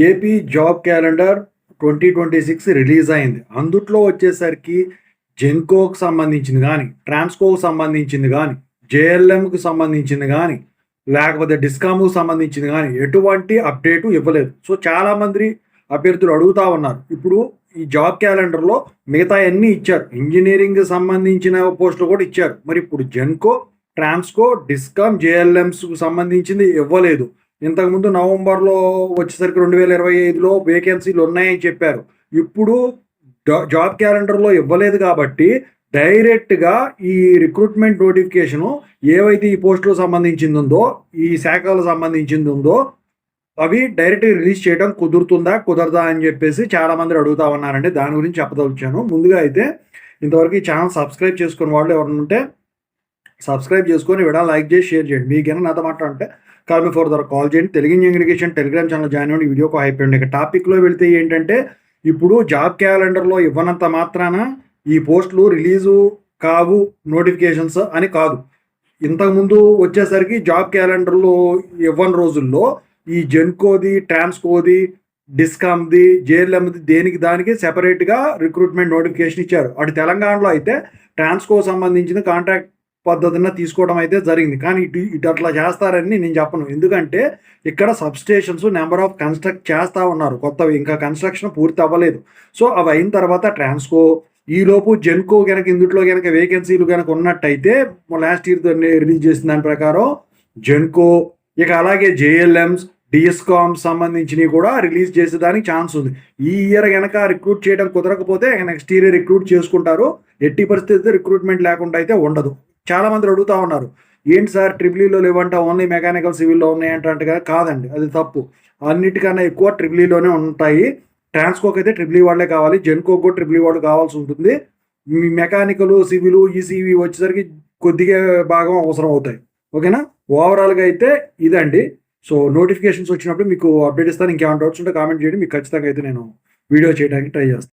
AP job calendar 2026 release అయింది. అందుట్లో వచ్చేసరికి జెన్కోకి సంబంధించింది కానీ, ట్రాన్స్కోకి సంబంధించింది కానీ, జేఎల్ఎంకి సంబంధించింది కానీ, లేకపోతే డిస్కామ్కి సంబంధించింది కానీ ఎటువంటి అప్డేటు ఇవ్వలేదు. సో చాలామంది అభ్యర్థులు అడుగుతూ ఉన్నారు. ఇప్పుడు ఈ జాబ్ క్యాలెండర్లో మిగతా అన్నీ ఇచ్చారు, ఇంజనీరింగ్కి సంబంధించిన పోస్టులు కూడా ఇచ్చారు. మరి ఇప్పుడు జెన్కో, ట్రాన్స్కో, డిస్కామ్, జేఎల్ఎంస్కు సంబంధించింది ఇవ్వలేదు. ఇంతకుముందు నవంబర్లో వచ్చేసరికి 2025లో వేకెన్సీలు ఉన్నాయని చెప్పారు. ఇప్పుడు జాబ్ క్యాలెండర్లో ఇవ్వలేదు కాబట్టి డైరెక్ట్గా ఈ రిక్రూట్మెంట్ నోటిఫికేషను ఏవైతే ఈ పోస్టులకు సంబంధించింది ఉందో, ఈ శాఖలకు సంబంధించింది ఉందో అవి డైరెక్ట్గా రిలీజ్ చేయడం కుదురుతుందా కుదరదా అని చెప్పేసి చాలామంది అడుగుతా ఉన్నారండి. దాని గురించి చెప్పదలుచాను. ముందుగా అయితే ఇంతవరకు ఈ ఛానల్ సబ్స్క్రైబ్ చేసుకున్న వాళ్ళు ఎవరైనా ఉంటే సబ్స్క్రైబ్ చేసుకొని వీడియో లైక్ చేసి షేర్ చేయండి. మీకైనా నాతో మాట్లాడంటే కాల్ మీ ఫర్ కాల్ చేయండి. Telugu English Telegram channel join అవ్వండి. వీడియోకి హైప్ అండి. ఇక టాపిక్లో వెళితే ఏంటంటే, ఇప్పుడు జాబ్ క్యాలెండర్లో ఇవ్వనంత మాత్రాన ఈ పోస్టులు రిలీజు కావు నోటిఫికేషన్స్ అని కాదు. ఇంతకుముందు వచ్చేసరికి జాబ్ క్యాలెండర్లో ఇవ్వని రోజుల్లో ఈ జెన్కోది, ట్రాన్స్కోది, డిస్కామ్ది, జేఎల్ఎంది దేనికి దానికి సెపరేట్గా రిక్రూట్మెంట్ నోటిఫికేషన్ ఇచ్చారు. అటు తెలంగాణలో అయితే ట్రాన్స్కో సంబంధించిన కాంట్రాక్ట్ పద్ధతిన తీసుకోవడం అయితే జరిగింది. కానీ ఇటు అట్లా చేస్తారని నేను చెప్పను. ఎందుకంటే ఇక్కడ సబ్స్టేషన్స్ నెంబర్ ఆఫ్ కన్స్ట్రక్ట్ చేస్తూ ఉన్నారు కొత్తవి, ఇంకా కన్స్ట్రక్షన్ పూర్తి అవ్వలేదు. సో అవి అయిన తర్వాత ట్రాన్స్కో, ఈలోపు జెన్కో కనుక ఇందులో కనుక వేకెన్సీలు కనుక ఉన్నట్టయితే లాస్ట్ ఇయర్ రిలీజ్ చేసిన దాని ప్రకారం జెన్కో, ఇక అలాగే జేఎల్ఎంస్, డిఎస్కామ్ సంబంధించినవి కూడా రిలీజ్ చేసేదానికి ఛాన్స్ ఉంది. ఈ ఇయర్ కనుక రిక్రూట్ చేయడం కుదరకపోతే నెక్స్ట్ ఇయర్ రిక్రూట్ చేసుకుంటారు. ఎట్టి పరిస్థితి రిక్రూట్మెంట్ లేకుండా అయితే ఉండదు. చాలామంది అడుగుతూ ఉన్నారు, ఏంటి సార్ ట్రిపులీలో లేవంట, ఓన్లీ మెకానికల్ సివిల్లో ఉన్నాయంటే కదా. కాదండి, అది తప్పు. అన్నిటికన్నా ఎక్కువ ట్రిపులీలోనే ఉంటాయి. ట్రాన్స్కోకి అయితే ట్రిపులీ వాళ్ళే కావాలి, జెన్కోకి కూడా ట్రిపులీ వాళ్ళు కావాల్సి ఉంటుంది. మెకానికల్, సివిల్, ఈసీవీ వచ్చేసరికి కొద్దిగా భాగం అవసరం అవుతాయి. ఓకేనా, ఓవరాల్గా అయితే ఇదండి. సో నోటిఫికేషన్స్ వచ్చినప్పుడు మీకు అప్డేట్ ఇస్తాను. ఇంకేమైనా డౌట్స్ ఉంటే కామెంట్ చేయండి, మీకు ఖచ్చితంగా అయితే నేను వీడియో చేయడానికి ట్రై చేస్తాను.